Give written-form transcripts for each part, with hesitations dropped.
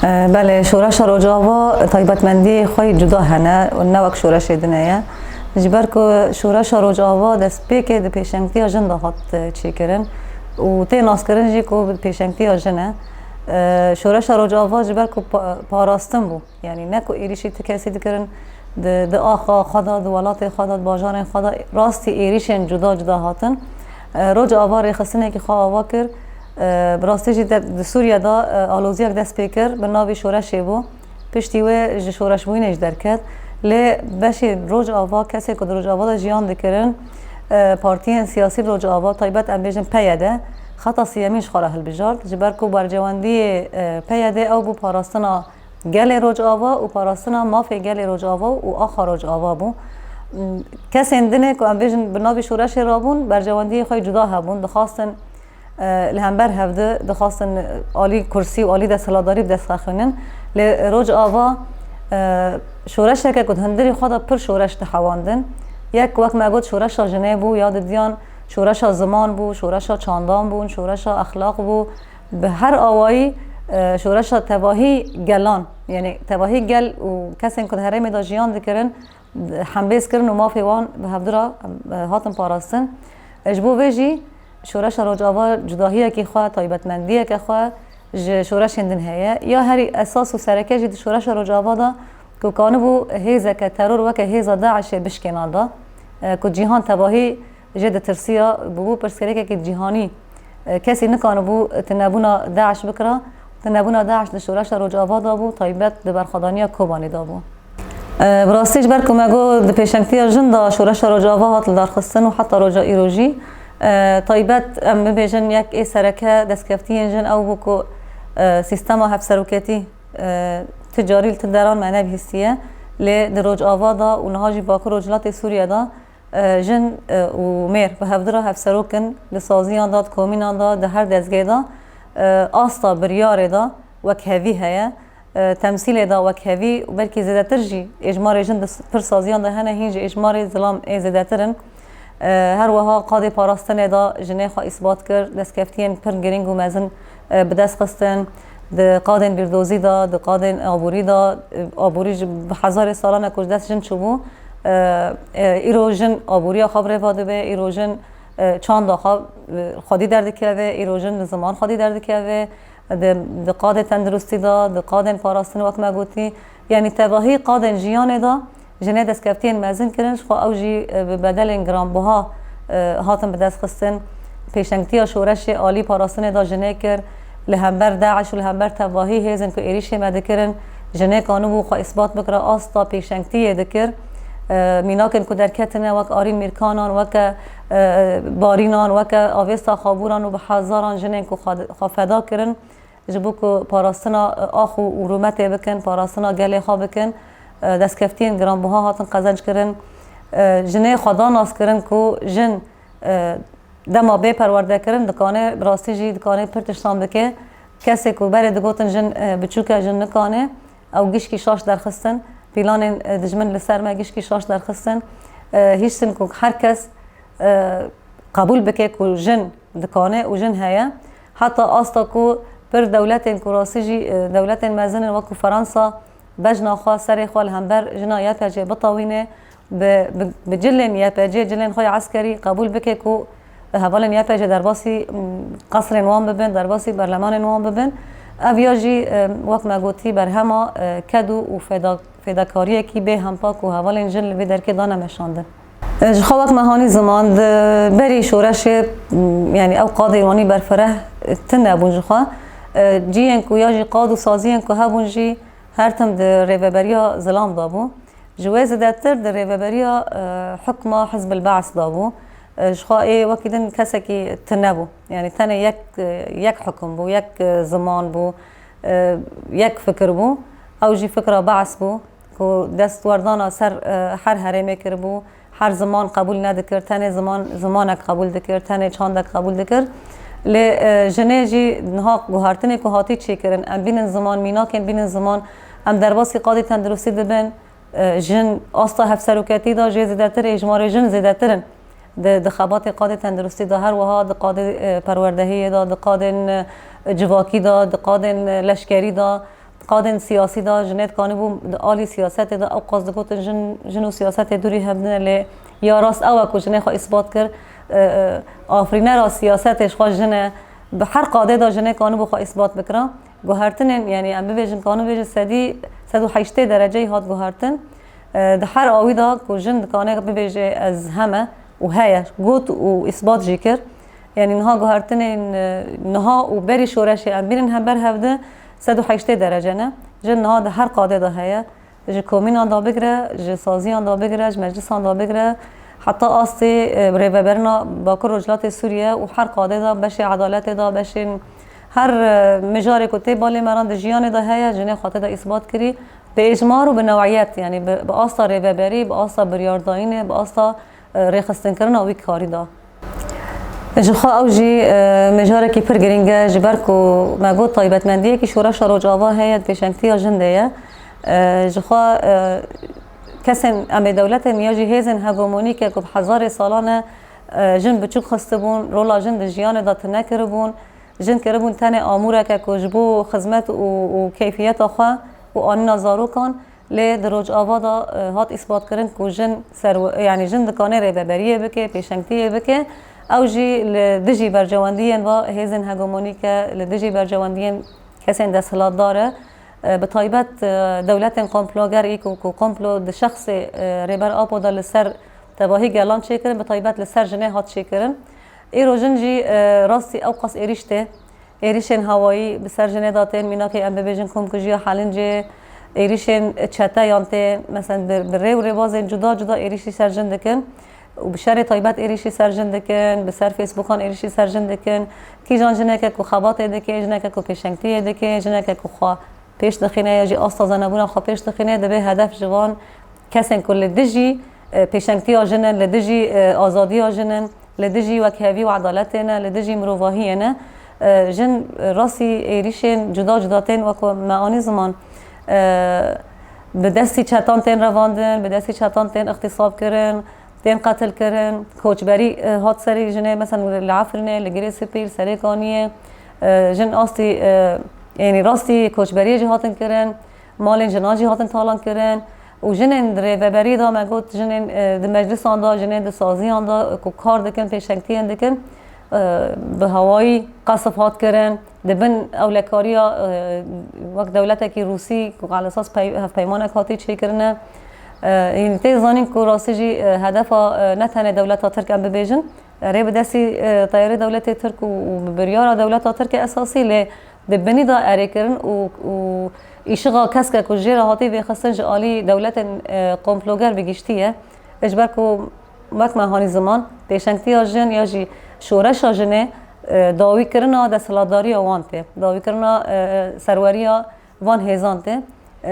بله شورش روجاوا تایبەتمەندی خۆی جودا هەنە و نەوەک شورشی دنەیە جبر که شورش روجاوا دەست پێکێ دە پێشەنگتیە ژن داهات چێکردن و تێ ناسکردن jî ku pêşengtiya jin e şoreşa rojava ji ber ku parastin bû yani ne ku êrişî ti kesî dikirin di axa xwe da di welatê xwe da di bajarên xwe da rastî êrişên cuda cuda hatin roca ava rêxistinekî xwe ava kir bi rastî jî di Sûriye da aloziyek dest pê kir bi navê şoreşê bû piştî wê ji şoreşbûyînê jî derket lê beşê roca ava kesê ku di roca ava da jiyan dikirin partiyên siyasî roca ava taybet em bêjin peyede xeta siyemîn ji xwe re hilbijart ji ber ku bercewendiyê peyedê ew bû parastina gelê roca ava û parastina mafê gelê roca ava û axa roca ava bû kesên dinê ku em bêjin bi navê şoreşê rabûn bercewendiyê xwe cuda hebûn dixwastin li hember hevdî dixwastin alî kursî û alî desthilatdarî bi dest xexînin lê roca ava şoreşeke ku di hundirê xwe de pir şoreş dihewandin yek wek me got şoreşa jinê bû ya didiyan şoreşa ziman bû şoreşa çandan bûn şoreşa exlaq bû bi her awayî şoreşa tevahî gelan yani tevahî gel û kesên ku di herêmê da jiyan dikirin hembêz kirin û mafê wan bi hevdira hatin parastin ji bo vê jî şoreşa rojava cudahiyekî xwe taybetmendiyeke xwe ji şoreşên din heye ya herî esas û sereke jî di şoreşa rojava da ku kanibû hêzeke teror weke hêza Daişê bişkêna da ku cîhan tevahî jê ditirsiya bû pirsgirêkekî cîhanî kesî nikanibû ti nebûna Daeş bikira ti nebûna Daeş di şoreşa rojava da bû taybet di berxwedaniya Kobanê da bû bi rastî ji ber ku me got di pêşengtiya jin da şoreşa rojava hat li darxistin û heta roja îro jî taybet em bibêjin yek ê sereke destkeftiyên jin ew bû ku sîstema hevseroketî ticarî li ti deran me nebihîstiye lê di rojava da û niha jî Bakur û Cilatê Sûriye da jin û mêr bi hevdira hevserokin li saziyan da di komînan da di her dezgehê da asta biryarê da wek hevî heye temsîlê da wek hevî û belkî zêdetir jî êjmarê jin di pir saziyan da hene hîn jî êjmarê zilam ê zêdetirin her wiha qadê parastinê da jinê xwe îsbat kir destkeftiyên pir giring û mezin bi dest xistin di qadên bîrdozî da di qadên aborî da aborî ji bi hezarê salan ku ji dest jin çûbû îro jin aboriya xwe bi rêva dibe îro jin çanda xwe xwedî derdikeve îro jin li ziman xwedî derdikeve di qadê tenduristî da di qadên parastinê wek me gotî yanî tevahî qadên jiyanê da jinê destkeftiyên mezin kirin ji xwe ew jî bi bedelên giranbiha hatin bi dest xistin pêşengtiya şoreşê alî parastinê da jinê kir li hember Daeş û li hember tevahî hêzin ku êrişê me dikirin jinê kanibû xwe îsbat bikire asta pêşengtiyê dikir mînakên ku derketine wek arîn mîrkanan weke barînan weke avêsta xaboran û bi hezaran jinên ku xwe feda kirin ji bo ku parastina ax û rûmetê bikin parastina gelê xwe bikin destkeftiyên giranbiha hatin qezenc kirin jinê xwe danas kirin ku jin dema bê perwerdekirin dikane bi rastî jî dikane pir tiştan bike kesê ku berê digotin jin biçûk e jin nikane ew gişkî şaş derxistin pîlanên dijmin li ser me gişkî şaş derxistin hîç tin ku her kes qebûl bike ku jin dikane û jin heye heta asta ku pir dewletên ku rastî jî dewletên mezinên wekû Fransa bejna xwe serê xwe li hember jina YPG bitawîne bi cilên YPG cilên xwe eskerî qebûl bike ku hevalên YPG derbasî qesrên wan bibin derbasî berlemanên wan bibin ev ya jî wek me gotî berhema kedû û fedakariyekî bê hempak û hevalên jin li vê derkê da nemeşandin ji xwe wek me hanî ziman di berî şoreşê yani ew qadê wanî berfireh tin nebûn ji xwe ciyên ku ya jî qad û saziyên ku hebûn jî her tim di rêveberiya zilam da bû ji wê zêdetir di rêveberiya hukma Hizbil Baes da bû ji xwe ê wekî din kesekî tin nebû yani tenê yek hukum bû yek ziman bû yek fikir bû ew jî fikra Baes bû ku destwerdana ser her herêmê kiribû her ziman qebûl nedikir tenê zimanek qebûl dikir tenê çandek qebûl dikir lê jinê jî niha guhartinê ku hatî çêkirin em bînin ziman mînakên bînin ziman em derbasî qadê tenduristî dibin jin asta hevseroketî da jê zêdetir êjmarê jin zêdetirin di xebatê qadê tenduristî da her wiha di qadê perwerdehiyê da di qadên civakî da di qadên leşkerî da قادن سیاسی دا جنت کانی بو آلی سیاست دا او قصد گوتن جنو سیاست دوری هبدن لی یا راست او اکو جنه خوا اثبات کرد آفرینه را سیاستش خوا جنه به هر قاده دا جنه کانی بو خوا اثبات بکرم گوهرتن یعنی ام ببیجن کانو بیجن 108 درجه هات گوهرتن ده هر آوی دا که جن کانه ببیجه از همه و هیا گوت و اثبات جیکر یعنی نها گوهرتن نها و بری شورش ام بیرن هم بر هفده 108 درجه نه جن نها ده هر قاده دا هیا جه کومینان دا بگره جه سازیان دا بگره جه مجلسان دا بگره حتی آستی ریوبرنا باکر رجلات سوریه و هر قاده دا بشه عدالت دا بشه هر مجاری کتی بالی مران ده جیان دا هیا جنه خاطر دا اثبات کری به اجمار و به نوعیت یعنی به آستا ریوبری به آستا بریارداینه به آستا ریخستن کردن اوی کاری دا جخوا اوجی مجاری که پر گرینگه جبر کو مگو طایبت مندیه که شورش رو جاوا هیا پیشنگتی جنده جخوا کسین امی دولت نیاجی هیزن هگمونی که کب هزار سالانه جن بچوک خسته بون رولا جن ده جیان دا تنکر بون جن کربون تنه آموره که کجبو خدمت و کیفیت آخوا و آن نظارو کن لی دروج آوادا هات اثبات کردن که جن یعنی جن دکانه ریوبریه بکه پیشنگتیه بکه او جی لدجی برجواندین و هیزن هگمونی که لدجی برجواندین کسین دستلات داره به طایبت دولت قمپلوگر ایکو که قمپلو ده شخص ریبر آپو دا لسر تباهی گلان چه کرن به طایبت لسر جنه هات چه کرن ایرو جنجی راستی اوقاس ایریشته ایریشن هوایی بسر جنه داتین مینا که ام ببیجن کم کجی حالین جه ایریشن چتا یانته مثلا بره و ربازن جدا جدا ایریشی سر جن دکن و بشر طایبت ایریشی سر جن دکن بسر فیسبوکان ایریشی سر جن دکن کی جان جنه که کو خبات دکه جنه که کو پیشنگتی دکه جنه که کو خوا پیش دخینه یا جی آستا زنبونه خوا پیش دخینه دبه هدف جوان کسین کل دجی پیشنگتی آجنن لدجی آزادی آجنن لدجی وکهوی و عدالتنا لدجی مروواهینا جن راسی ایریشن جدا جداتین وکو معانی زمان به دستی چتان تین رواندن به دستی چتان تین اغتصاب کرن تین قتل کرن کوچبری هات سری جنه مثلا لعفرنه لگری سپیر سری کانیه جن آستی یعنی راستی کوچبری جهاتن کرن مال جناجی هاتن تالان کرن و جنن ریوبری دا مگوت جنن د مجلس آن دا جنن د سازی آن دا کو کار دکن پیشنگتی دکن به هوایی قصفات کرن دبن اولکاریا وقت دولت کی روسی کو على اساس پیمان کاتی چه کرنه این تی زانین کو راستی هدف نتنه دولت ترک ام ببیجن ری دستی طیاره دولت ترک و بریار دولت ترک اساسی ل دبنی دا اری کرن و ایشغا کس که کجیره هاتی به خستن جالی دولت قمپلوگر بگیشتیه اجبر کو مکمه هانی زمان پیشنگتی آجن یا جی شورش آجنه داوی کرنا دستلاداری وانته داوی کرنا سروری وان هیزانته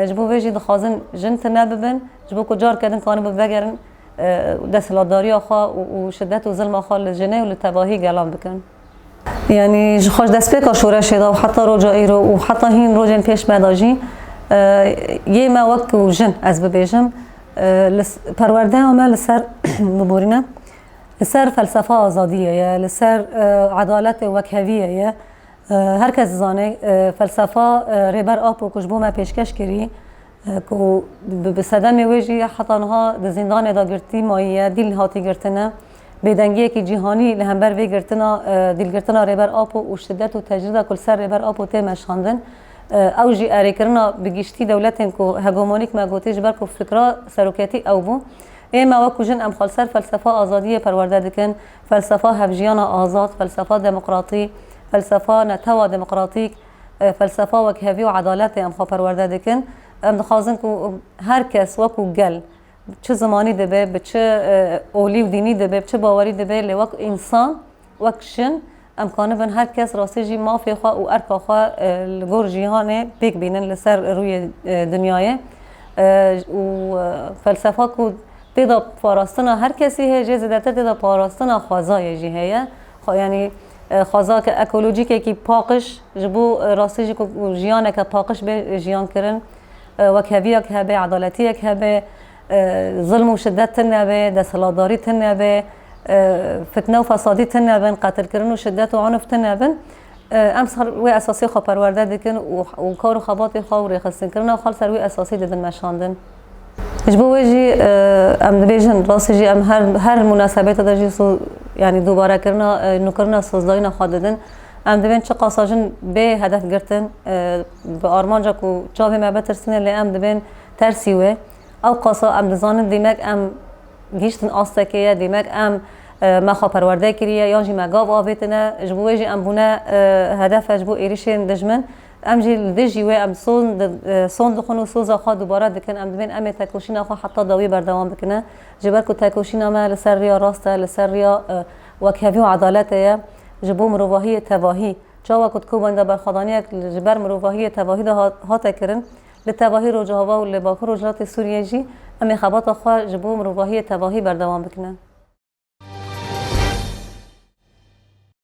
جبو ویجی دخوازن جن تنببن جبو کجار کردن کانو بگرن دستلاداری آخوا و شدت و ظلم آخوا لجنه و لتباهی گلان بکن یعنی خوش دست پیکا شورش دا و حتی رجایی رو و حتی هین روجن پیش مداجی یه ما وقت و جن از ببیجم پرورده همه لسر ببورینه لسر فلسفه آزادیه یا لسر عدالت وکهویه یا هر کس زانه فلسفه ریبر آب و کشبو ما پیشکش کری که بسدن میویجی حتی نها زندان دا گرتی ماییه دیل هاتی گرتنه بدنگی که جهانی لهمبر وی گرتنا دیل گرتنا ریبر آب و شدت و تجربه کل سر ریبر آب و تیمش خواندن اوجی اری کرنا بگیشتی دولتن که هگمونیک مگوتیج بر که فکرا سروکیتی او بو ایما وکو جن ام خالصر فلسفه آزادی پرورده دکن فلسفه هفجیان آزاد فلسفه دموکراتی فلسفه نتوا دموکراتیک فلسفه وکهوی و عدالت ام خوا پرورده دکن ام دخوازن که هر کس وکو گل چه زمانی دبه به چه اولی و دینی دبه چه باوری دبه لوک انسان وکشن امکانه بن هر کس راستی جی مافی خواه و ارکا خواه لگور جیهانه بیک بینن لسر روی دنیای و فلسفه که تیدا پاراستنا هر کسی هجه زدتر تیدا پاراستنا خوازای جی هیه یعنی خوازا که اکولوژیکه که پاقش جبو راستی جی که جیانه که پاقش به جیان کرن وکهویه که هبه عدالتیه که هبه ظلم و شدت تنبه دستلاداری تنبه فتنه و فسادی تنبن قتل کردن و شدت و عنف تنبن ام سر وی اساسی خو پرورده دکن و کار خبات خو رخصتن کردن و خال سر وی اساسی دادن مشاندن اجبو ویجی ام دبیجن راستی جی ام هر مناسبت داشتی سو یعنی دوباره کردن نکردن سازداری نخواد دادن ام دبین چه قاساجن به هدف گرتن به آرمان جا کو جاوی ما بترسینه لی ام دبین ترسیوه او قاسا ام دزانن دیمک ام گیشتن آستکیه دیمک ام ما خو پرورده کریه یا جی ما گاو آویتنه اجبو ویجی ام بونه هدف اجبو ایریشین دجمن ام جی لدجی و ام صون دخون و سوزا خوا دوباره دکن ام دبین ام تکوشینا خوا حتی داوی بردوام بکنه جبر کو تکوشینا ما لسر ریا راسته لسر ریا وکهوی و عدالته جبو مروواهی تواهی جاوا کد کو بنده برخوادانی جبر مروواهی تواهی ده هاته کرن لتواهی رو جهوا و لباکر و جلات سوریه جی ام خبات خوا جبو مروواهی تواهی بردوام بکنه